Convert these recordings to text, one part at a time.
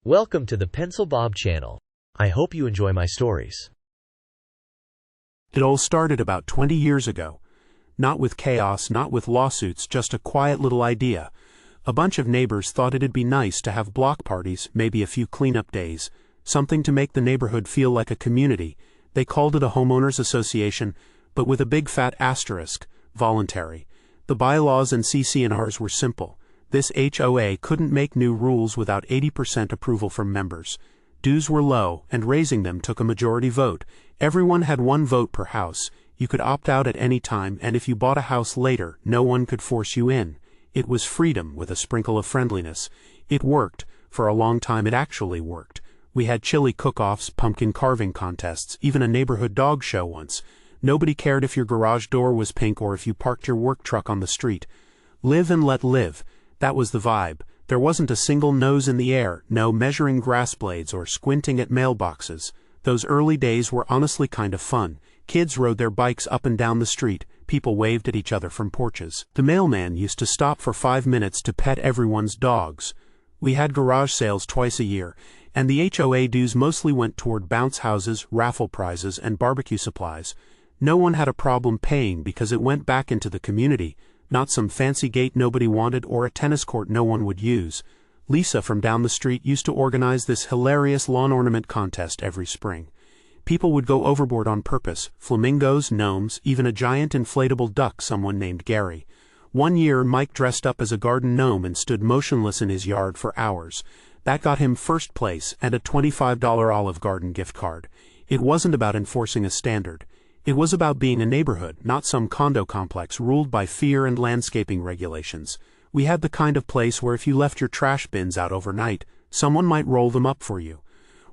Welcome to the Pencil Bob channel. I hope you enjoy my stories. It all started about 20 years ago. Not with chaos, not with lawsuits, just a quiet little idea. A bunch of neighbors thought it'd be nice to have block parties, maybe a few cleanup days, something to make the neighborhood feel like a community. They called it a Homeowners Association, but with a big fat asterisk, voluntary. The bylaws and CC&Rs were simple. This HOA couldn't make new rules without 80% approval from members. Dues were low, and raising them took a majority vote. Everyone had one vote per house. You could opt out at any time, and if you bought a house later, no one could force you in. It was freedom with a sprinkle of friendliness. It worked. For a long time it actually worked. We had chili cook-offs, pumpkin carving contests, even a neighborhood dog show once. Nobody cared if your garage door was pink or if you parked your work truck on the street. Live and let live. That was the vibe. There wasn't a single nose in the air, no measuring grass blades or squinting at mailboxes. Those early days were honestly kind of fun. Kids rode their bikes up and down the street. People waved at each other from porches. The mailman used to stop for 5 minutes to pet everyone's dogs. We had garage sales twice a year, and the HOA dues mostly went toward bounce houses, raffle prizes, and barbecue supplies. No one had a problem paying because it went back into the community. Not some fancy gate nobody wanted or a tennis court no one would use. Lisa from down the street used to organize this hilarious lawn ornament contest every spring. People would go overboard on purpose, flamingos, gnomes, even a giant inflatable duck someone named Gary. One year Mike dressed up as a garden gnome and stood motionless in his yard for hours. That got him first place and a $25 Olive Garden gift card. It wasn't about enforcing a standard. It was about being a neighborhood, not some condo complex ruled by fear and landscaping regulations. We had the kind of place where if you left your trash bins out overnight, someone might roll them up for you.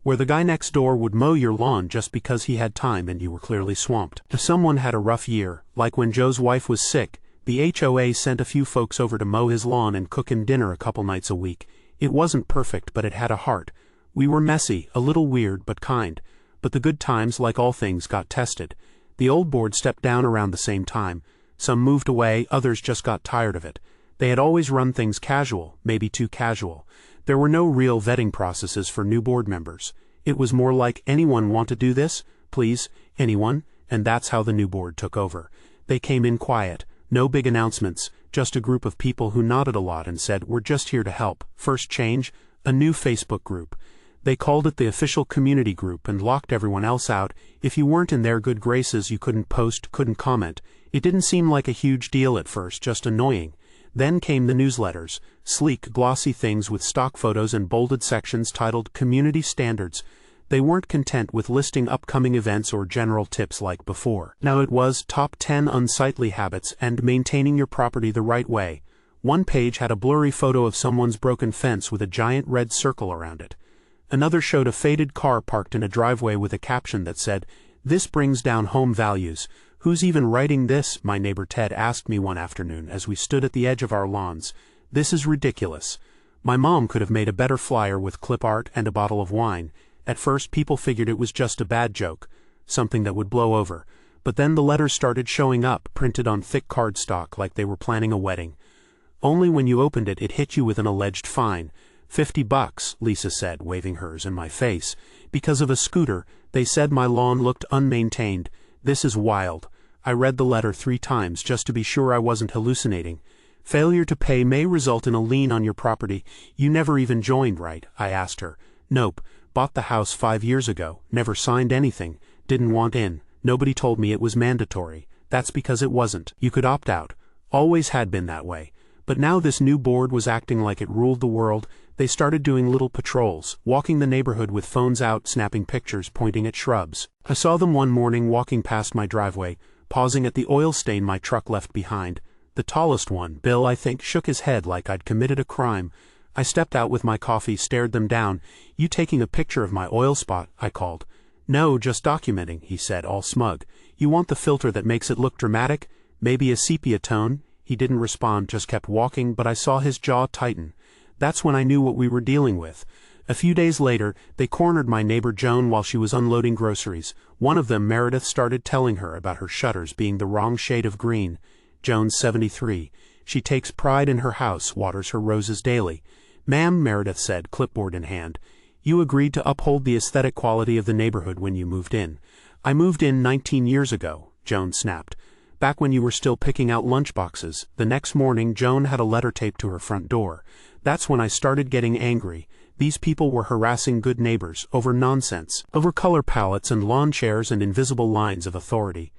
Where the guy next door would mow your lawn just because he had time and you were clearly swamped. If someone had a rough year, like when Joe's wife was sick, the HOA sent a few folks over to mow his lawn and cook him dinner a couple nights a week. It wasn't perfect, but it had a heart. We were messy, a little weird, but kind. But the good times, like all things, got tested. The old board stepped down around the same time. Some moved away, others just got tired of it. They had always run things casual, maybe too casual. There were no real vetting processes for new board members. It was more like, anyone want to do this? Please, anyone? And that's how the new board took over. They came in quiet, no big announcements, just a group of people who nodded a lot and said, "We're just here to help." First change, a new Facebook group. They called it the official community group and locked everyone else out. If you weren't in their good graces, you couldn't post, couldn't comment. It didn't seem like a huge deal at first, just annoying. Then came the newsletters, sleek, glossy things with stock photos and bolded sections titled Community Standards. They weren't content with listing upcoming events or general tips like before. Now it was Top 10 Unsightly Habits and Maintaining Your Property the Right Way. One page had a blurry photo of someone's broken fence with a giant red circle around it. Another showed a faded car parked in a driveway with a caption that said, "This brings down home values. Who's even writing this?" my neighbor Ted asked me one afternoon as we stood at the edge of our lawns. "This is ridiculous." My mom could have made a better flyer with clip art and a bottle of wine. At first people figured it was just a bad joke, something that would blow over. But then the letters started showing up, printed on thick cardstock like they were planning a wedding. Only when you opened it, it hit you with an alleged fine. $50, Lisa said, waving hers in my face. Because of a scooter, they said my lawn looked unmaintained. This is wild. I read the letter 3 times just to be sure I wasn't hallucinating. Failure to pay may result in a lien on your property. You never even joined, right? I asked her. Nope. Bought the house 5 years ago. Never signed anything. Didn't want in. Nobody told me it was mandatory. That's because it wasn't. You could opt out. Always had been that way. But now this new board was acting like it ruled the world. They started doing little patrols, walking the neighborhood with phones out, snapping pictures, pointing at shrubs. I saw them one morning walking past my driveway, pausing at the oil stain my truck left behind. The tallest one, Bill, I think, shook his head like I'd committed a crime. I stepped out with my coffee, stared them down. "You taking a picture of my oil spot?" I called. "No, just documenting," he said, all smug. "You want the filter that makes it look dramatic? Maybe a sepia tone?" He didn't respond, just kept walking, but I saw his jaw tighten. That's when I knew what we were dealing with. A few days later, they cornered my neighbor Joan while she was unloading groceries. One of them, Meredith, started telling her about her shutters being the wrong shade of green. Joan's 73. She takes pride in her house, waters her roses daily. "Ma'am," Meredith said, clipboard in hand, You agreed to uphold the aesthetic quality of the neighborhood when you moved in. I moved in 19 years ago, Joan snapped. Back when you were still picking out lunchboxes. The next morning, Joan had a letter taped to her front door. That's when I started getting angry. These people were harassing good neighbors over nonsense, over color palettes and lawn chairs and invisible lines of authority.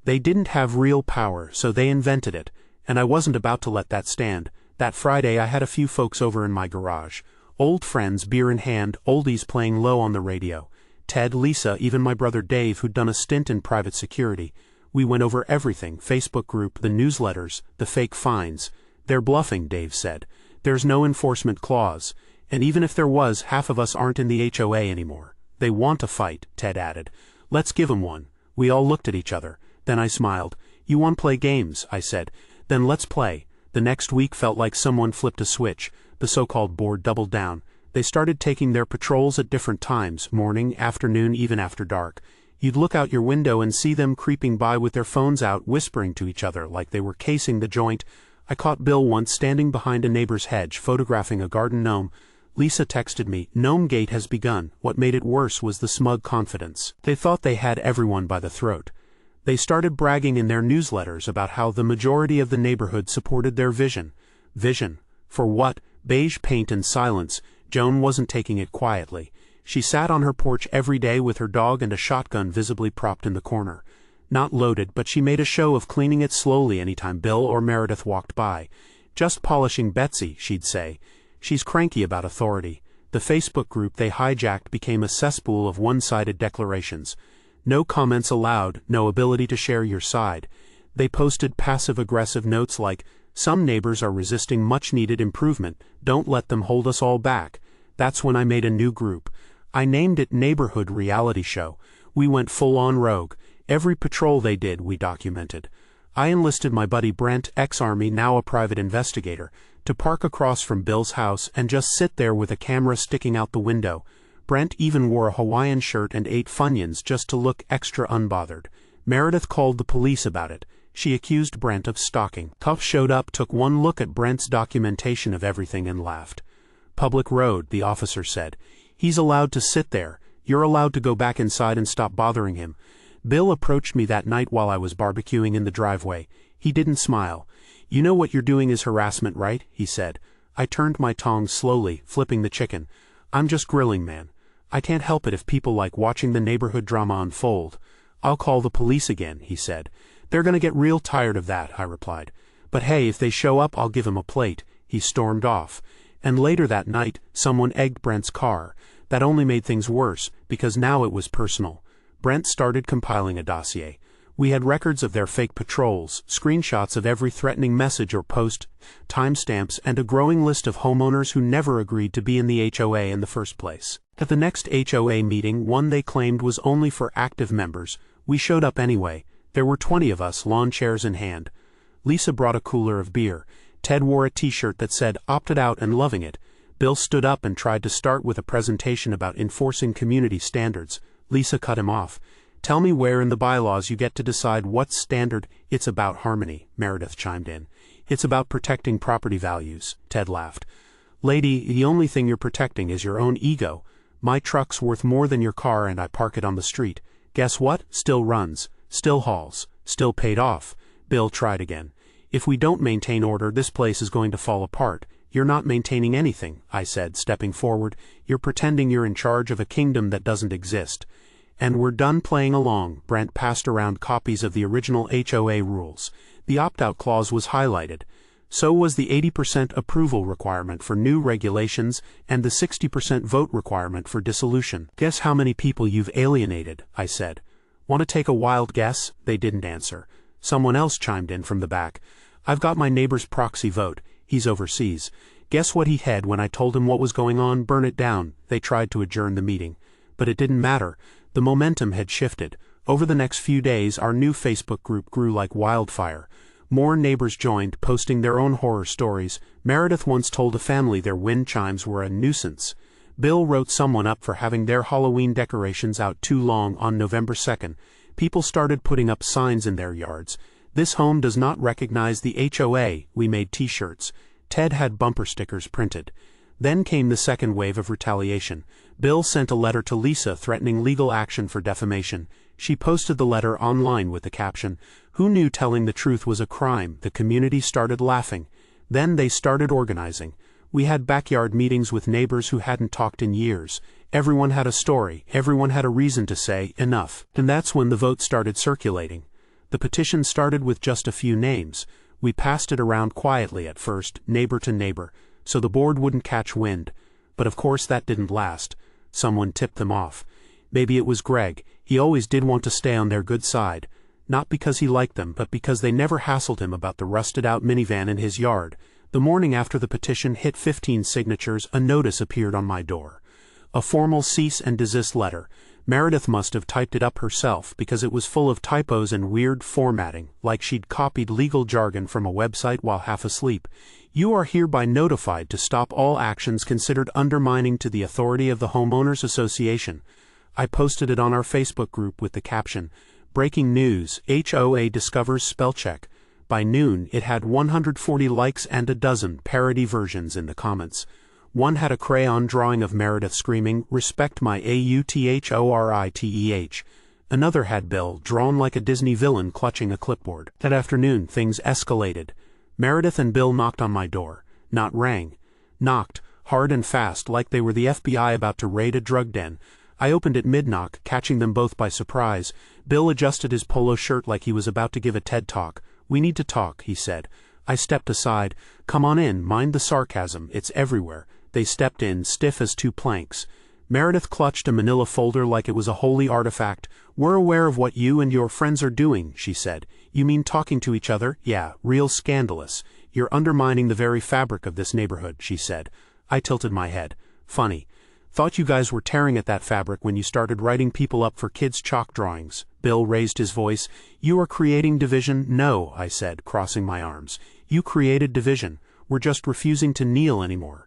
They didn't have real power, so they invented it, and I wasn't about to let that stand. That Friday I had a few folks over in my garage. Old friends, beer in hand, oldies playing low on the radio. Ted, Lisa, even my brother Dave, who'd done a stint in private security. We went over everything, Facebook group, the newsletters, the fake fines. They're bluffing, Dave said. There's no enforcement clause. And even if there was, half of us aren't in the HOA anymore. They want a fight, Ted added. Let's give 'em one. We all looked at each other. Then I smiled. You want to play games, I said. Then let's play. The next week felt like someone flipped a switch. The so-called board doubled down. They started taking their patrols at different times, morning, afternoon, even after dark. You'd look out your window and see them creeping by with their phones out, whispering to each other like they were casing the joint. I caught Bill once standing behind a neighbor's hedge, photographing a garden gnome. Lisa texted me, "Gnome Gate has begun." What made it worse was the smug confidence. They thought they had everyone by the throat. They started bragging in their newsletters about how the majority of the neighborhood supported their vision. Vision? For what? Beige paint and silence. Joan wasn't taking it quietly. She sat on her porch every day with her dog and a shotgun visibly propped in the corner. Not loaded, but she made a show of cleaning it slowly anytime Bill or Meredith walked by. "Just polishing Betsy," she'd say. "She's cranky about authority." The Facebook group they hijacked became a cesspool of one-sided declarations. No comments allowed, no ability to share your side. They posted passive-aggressive notes like, "Some neighbors are resisting much-needed improvement. Don't let them hold us all back." That's when I made a new group. I named it Neighborhood Reality Show. We went full-on rogue. Every patrol they did, we documented. I enlisted my buddy Brent, ex-Army, now a private investigator, to park across from Bill's house and just sit there with a camera sticking out the window. Brent even wore a Hawaiian shirt and ate Funyuns just to look extra unbothered. Meredith called the police about it. She accused Brent of stalking. Cops showed up, took one look at Brent's documentation of everything and laughed. "Public road," the officer said. "He's allowed to sit there. You're allowed to go back inside and stop bothering him." Bill approached me that night while I was barbecuing in the driveway. He didn't smile. "You know what you're doing is harassment, right?" he said. I turned my tongs slowly, flipping the chicken. "I'm just grilling, man. I can't help it if people like watching the neighborhood drama unfold." "I'll call the police again," he said. "They're gonna get real tired of that," I replied. "But hey, if they show up, I'll give 'em a plate." He stormed off. And later that night, someone egged Brent's car. That only made things worse, because now it was personal. Brent started compiling a dossier. We had records of their fake patrols, screenshots of every threatening message or post, timestamps, and a growing list of homeowners who never agreed to be in the HOA in the first place. At the next HOA meeting, one they claimed was only for active members, we showed up anyway. There were 20 of us, lawn chairs in hand. Lisa brought a cooler of beer. Ted wore a t-shirt that said, "Opted out and loving it." Bill stood up and tried to start with a presentation about enforcing community standards. Lisa cut him off. "Tell me where in the bylaws you get to decide what's standard." "It's about harmony," Meredith chimed in. "It's about protecting property values," Ted laughed. "Lady, the only thing you're protecting is your own ego. My truck's worth more than your car and I park it on the street. Guess what? Still runs. Still hauls. Still paid off." Bill tried again. "If we don't maintain order, this place is going to fall apart." "You're not maintaining anything," I said, stepping forward. "You're pretending you're in charge of a kingdom that doesn't exist." "And we're done playing along." Brent passed around copies of the original HOA rules. The opt-out clause was highlighted. So was the 80% approval requirement for new regulations and the 60% vote requirement for dissolution. "Guess how many people you've alienated," I said. "Want to take a wild guess?" They didn't answer. Someone else chimed in from the back. "I've got my neighbor's proxy vote. He's overseas. Guess what he had when I told him what was going on? Burn it down." They tried to adjourn the meeting. But it didn't matter. The momentum had shifted. Over the next few days, our new Facebook group grew like wildfire. More neighbors joined, posting their own horror stories. Meredith once told a family their wind chimes were a nuisance. Bill wrote someone up for having their Halloween decorations out too long on November 2nd. People started putting up signs in their yards. "This home does not recognize the HOA." We made t-shirts. Ted had bumper stickers printed. Then came the second wave of retaliation. Bill sent a letter to Lisa threatening legal action for defamation. She posted the letter online with the caption, "Who knew telling the truth was a crime?" The community started laughing. Then they started organizing. We had backyard meetings with neighbors who hadn't talked in years. Everyone had a story, everyone had a reason to say, enough. And that's when the vote started circulating. The petition started with just a few names. We passed it around quietly at first, neighbor to neighbor, so the board wouldn't catch wind. But of course that didn't last. Someone tipped them off. Maybe it was Greg. He always did want to stay on their good side. Not because he liked them, but because they never hassled him about the rusted-out minivan in his yard. The morning after the petition hit 15 signatures, a notice appeared on my door. A formal cease and desist letter. Meredith must have typed it up herself because it was full of typos and weird formatting, like she'd copied legal jargon from a website while half asleep. "You are hereby notified to stop all actions considered undermining to the authority of the Homeowners Association." I posted it on our Facebook group with the caption, "Breaking news, HOA discovers spellcheck." By noon, it had 140 likes and a dozen parody versions in the comments. One had a crayon drawing of Meredith screaming, "Respect my authority." Another had Bill, drawn like a Disney villain clutching a clipboard. That afternoon, things escalated. Meredith and Bill knocked on my door. Not rang. Knocked, hard and fast, like they were the FBI about to raid a drug den. I opened at mid-knock, catching them both by surprise. Bill adjusted his polo shirt like he was about to give a TED Talk. "We need to talk," he said. I stepped aside. "Come on in, mind the sarcasm, it's everywhere." They stepped in, stiff as two planks. Meredith clutched a manila folder like it was a holy artifact. "We're aware of what you and your friends are doing," she said. "You mean talking to each other? Yeah, real scandalous. You're undermining the very fabric of this neighborhood," she said. I tilted my head. "Funny. Thought you guys were tearing at that fabric when you started writing people up for kids' chalk drawings." Bill raised his voice. "You are creating division?" "No," I said, crossing my arms. "You created division. We're just refusing to kneel anymore."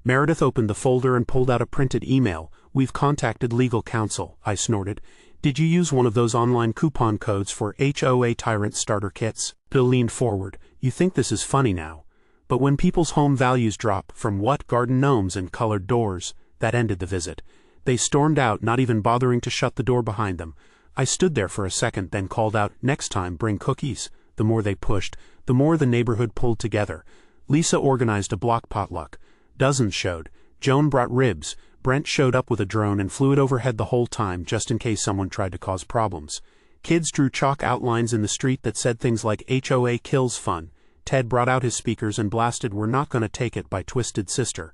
Meredith opened the folder and pulled out a printed email. "We've contacted legal counsel," I snorted. "Did you use one of those online coupon codes for HOA Tyrant starter kits?" Bill leaned forward. "You think this is funny now. But when people's home values drop, from what, garden gnomes and colored doors?" That ended the visit. They stormed out, not even bothering to shut the door behind them. I stood there for a second, then called out, "Next time, bring cookies." The more they pushed, the more the neighborhood pulled together. Lisa organized a block potluck. Dozens showed. Joan brought ribs. Brent showed up with a drone and flew it overhead the whole time, just in case someone tried to cause problems. Kids drew chalk outlines in the street that said things like "HOA kills fun." Ted brought out his speakers and blasted "We're Not Gonna Take It" by Twisted Sister.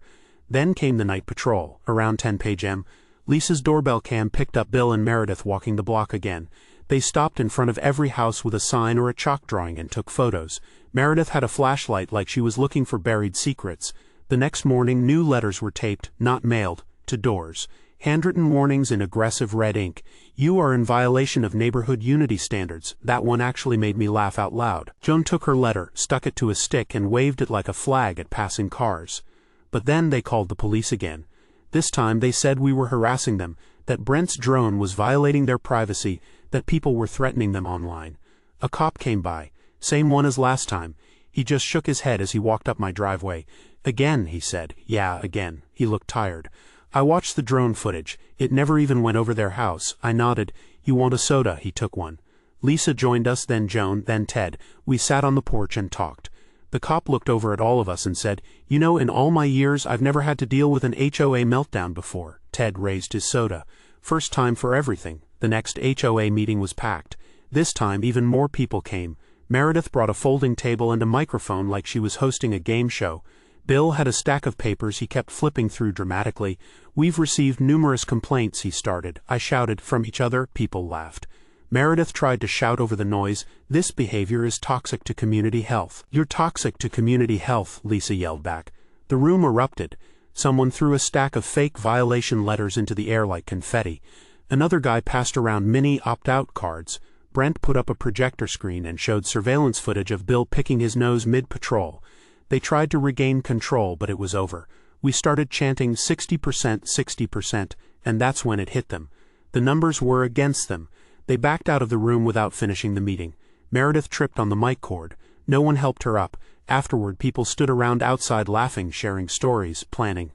Then came the night patrol. Around 10 p.m., Lisa's doorbell cam picked up Bill and Meredith walking the block again. They stopped in front of every house with a sign or a chalk drawing and took photos. Meredith had a flashlight like she was looking for buried secrets. The next morning, new letters were taped, not mailed, to doors. Handwritten warnings in aggressive red ink. "You are in violation of neighborhood unity standards." That one actually made me laugh out loud. Joan took her letter, stuck it to a stick, and waved it like a flag at passing cars. But then they called the police again. This time they said we were harassing them, that Brent's drone was violating their privacy, that people were threatening them online. A cop came by. Same one as last time. He just shook his head as he walked up my driveway. "Again," he said. "Yeah, again." He looked tired. I watched the drone footage. It never even went over their house. I nodded. "You want a soda?" He took one. Lisa joined us, then Joan, then Ted. We sat on the porch and talked. The cop looked over at all of us and said, "You know, in all my years, I've never had to deal with an HOA meltdown before." Ted raised his soda. First time for everything. The next HOA meeting was packed. This time, even more people came. Meredith brought a folding table and a microphone like she was hosting a game show. Bill had a stack of papers he kept flipping through dramatically. "We've received numerous complaints," he started. I shouted, "From each other?" People laughed. Meredith tried to shout over the noise, "This behavior is toxic to community health." "You're toxic to community health," Lisa yelled back. The room erupted. Someone threw a stack of fake violation letters into the air like confetti. Another guy passed around mini opt-out cards. Brent put up a projector screen and showed surveillance footage of Bill picking his nose mid-patrol. They tried to regain control, but it was over. We started chanting 60%, 60%, and that's when it hit them. The numbers were against them. They backed out of the room without finishing the meeting. Meredith tripped on the mic cord. No one helped her up. Afterward, people stood around outside laughing, sharing stories, planning.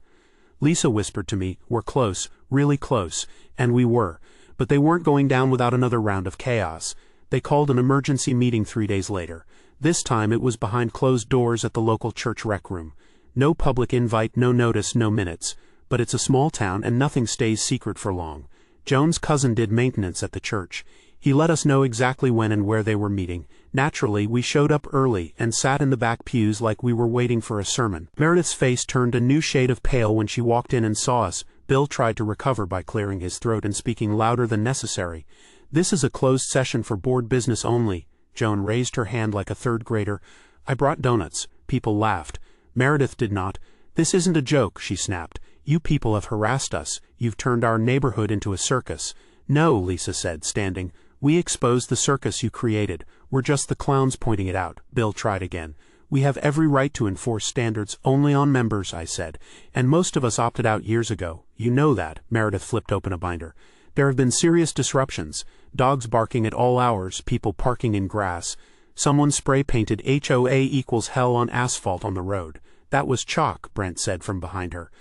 Lisa whispered to me, "We're close, really close," and we were. But they weren't going down without another round of chaos. They called an emergency meeting 3 days later. This time it was behind closed doors at the local church rec room. No public invite, no notice, no minutes. But it's a small town and nothing stays secret for long. Joan's cousin did maintenance at the church. He let us know exactly when and where they were meeting. Naturally, we showed up early and sat in the back pews like we were waiting for a sermon. Meredith's face turned a new shade of pale when she walked in and saw us. Bill tried to recover by clearing his throat and speaking louder than necessary. "This is a closed session for board business only." Joan raised her hand like a third grader. "I brought donuts." People laughed. Meredith did not. "This isn't a joke," she snapped. "You people have harassed us. You've turned our neighborhood into a circus." "No," Lisa said, standing. "We exposed the circus you created. We're just the clowns pointing it out." Bill tried again. "We have every right to enforce standards only on members," I said. "And most of us opted out years ago. You know that." Meredith flipped open a binder. "There have been serious disruptions. Dogs barking at all hours, people parking in grass. Someone spray-painted HOA equals hell on asphalt on the road." "That was chalk," Brent said from behind her.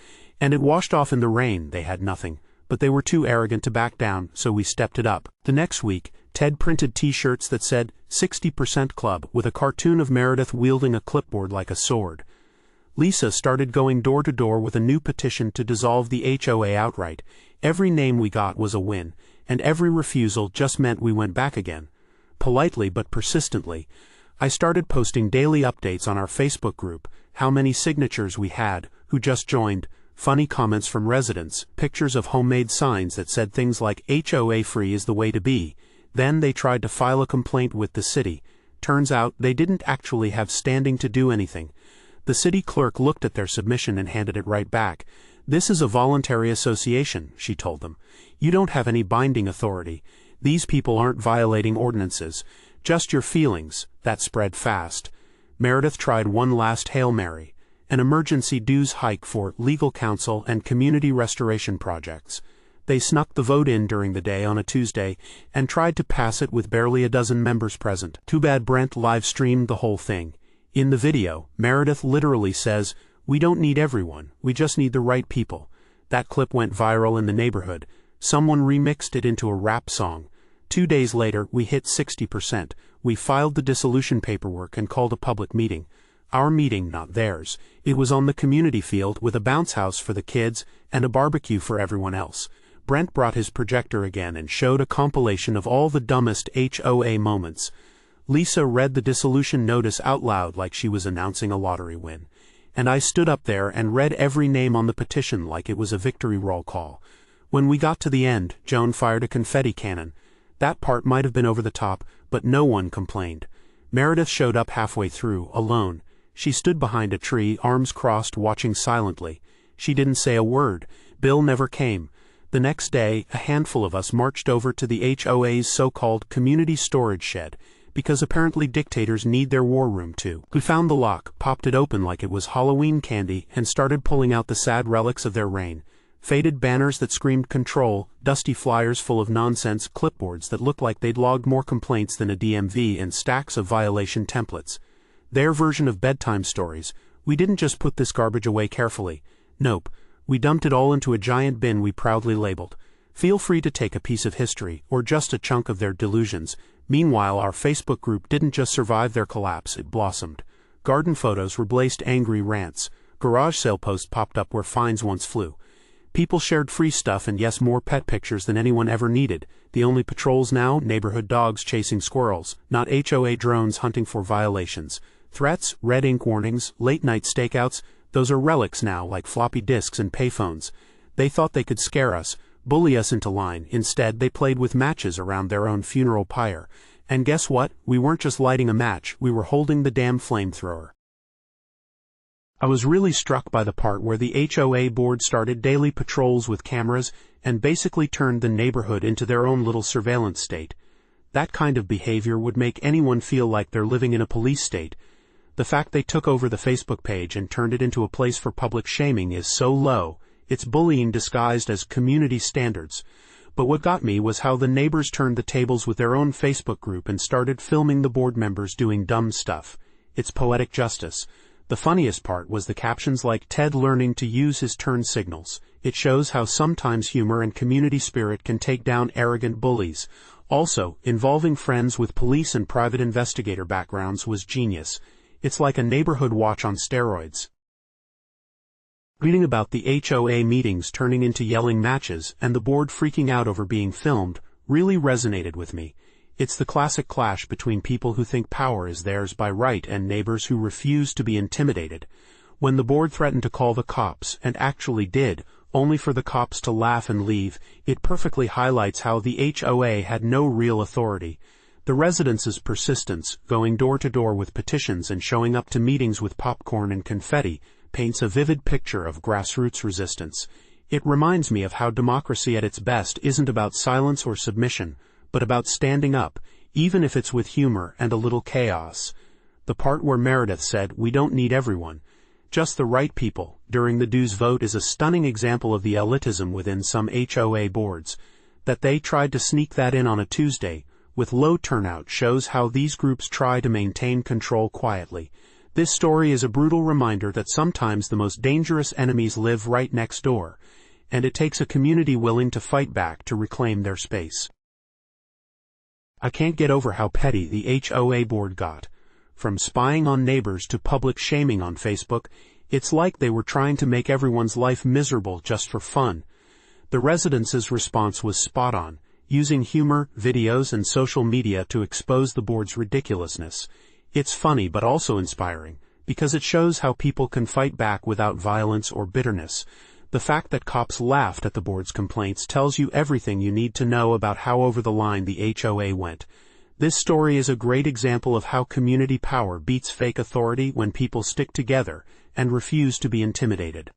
"And it washed off in the rain." They had nothing. But they were too arrogant to back down, so we stepped it up. The next week, Ted printed t-shirts that said 60% Club with a cartoon of Meredith wielding a clipboard like a sword. Lisa started going door to door with a new petition to dissolve the HOA outright. Every name we got was a win, and every refusal just meant we went back again. Politely but persistently. I started posting daily updates on our Facebook group, how many signatures we had, who just joined, funny comments from residents, pictures of homemade signs that said things like "HOA free is the way to be." Then they tried to file a complaint with the city. Turns out they didn't actually have standing to do anything. The city clerk looked at their submission and handed it right back. "This is a voluntary association," she told them. "You don't have any binding authority. These people aren't violating ordinances. Just your feelings." That spread fast. Meredith tried one last Hail Mary. An emergency dues hike for legal counsel and community restoration projects. They snuck the vote in during the day on a Tuesday and tried to pass it with barely a dozen members present. Too bad Brent live-streamed the whole thing. In the video, Meredith literally says, "We don't need everyone, we just need the right people." That clip went viral in the neighborhood. Someone remixed it into a rap song. 2 days later, we hit 60%. We filed the dissolution paperwork and called a public meeting. Our meeting, not theirs. It was on the community field with a bounce house for the kids and a barbecue for everyone else. Brent brought his projector again and showed a compilation of all the dumbest HOA moments. Lisa read the dissolution notice out loud like she was announcing a lottery win. And I stood up there and read every name on the petition like it was a victory roll call. When we got to the end, Joan fired a confetti cannon. That part might have been over the top, but no one complained. Meredith showed up halfway through, alone. She stood behind a tree, arms crossed, watching silently. She didn't say a word. Bill never came. The next day, a handful of us marched over to the HOA's so-called community storage shed, because apparently dictators need their war room too. We found the lock, popped it open like it was Halloween candy, and started pulling out the sad relics of their reign. Faded banners that screamed control, dusty flyers full of nonsense, clipboards that looked like they'd logged more complaints than a DMV, and stacks of violation templates. Their version of bedtime stories. We didn't just put this garbage away carefully. Nope. We dumped it all into a giant bin we proudly labeled. Feel free to take a piece of history, or just a chunk of their delusions. Meanwhile, our Facebook group didn't just survive their collapse, it blossomed. Garden photos replaced angry rants. Garage sale posts popped up where fines once flew. People shared free stuff and yes, more pet pictures than anyone ever needed. The only patrols now, neighborhood dogs chasing squirrels, not HOA drones hunting for violations. Threats, red ink warnings, late-night stakeouts, those are relics now, like floppy disks and payphones. They thought they could scare us, bully us into line. Instead, they played with matches around their own funeral pyre. And guess what? We weren't just lighting a match, we were holding the damn flamethrower. I was really struck by the part where the HOA board started daily patrols with cameras and basically turned the neighborhood into their own little surveillance state. That kind of behavior would make anyone feel like they're living in a police state. The fact they took over the Facebook page and turned it into a place for public shaming is so low, it's bullying disguised as community standards. But what got me was how the neighbors turned the tables with their own Facebook group and started filming the board members doing dumb stuff. It's poetic justice. The funniest part was the captions like Ted learning to use his turn signals. It shows how sometimes humor and community spirit can take down arrogant bullies. Also, involving friends with police and private investigator backgrounds was genius. It's like a neighborhood watch on steroids. Reading about the HOA meetings turning into yelling matches and the board freaking out over being filmed really resonated with me. It's the classic clash between people who think power is theirs by right and neighbors who refuse to be intimidated. When the board threatened to call the cops, and actually did, only for the cops to laugh and leave, it perfectly highlights how the HOA had no real authority. The residents' persistence, going door to door with petitions and showing up to meetings with popcorn and confetti, paints a vivid picture of grassroots resistance. It reminds me of how democracy at its best isn't about silence or submission, but about standing up, even if it's with humor and a little chaos. The part where Meredith said, "We don't need everyone, just the right people," during the dues vote is a stunning example of the elitism within some HOA boards. That they tried to sneak that in on a Tuesday, with low turnout, shows how these groups try to maintain control quietly. This story is a brutal reminder that sometimes the most dangerous enemies live right next door, and it takes a community willing to fight back to reclaim their space. I can't get over how petty the HOA board got. From spying on neighbors to public shaming on Facebook, it's like they were trying to make everyone's life miserable just for fun. The residents' response was spot on, using humor, videos, and social media to expose the board's ridiculousness. It's funny but also inspiring, because it shows how people can fight back without violence or bitterness. The fact that cops laughed at the board's complaints tells you everything you need to know about how over the line the HOA went. This story is a great example of how community power beats fake authority when people stick together and refuse to be intimidated.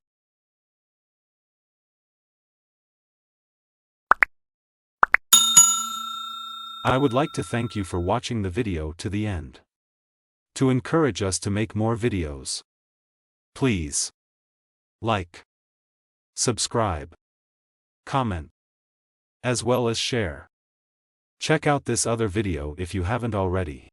I would like to thank you for watching the video to the end. To encourage us to make more videos, please like, subscribe, comment, as well as share. Check out this other video if you haven't already.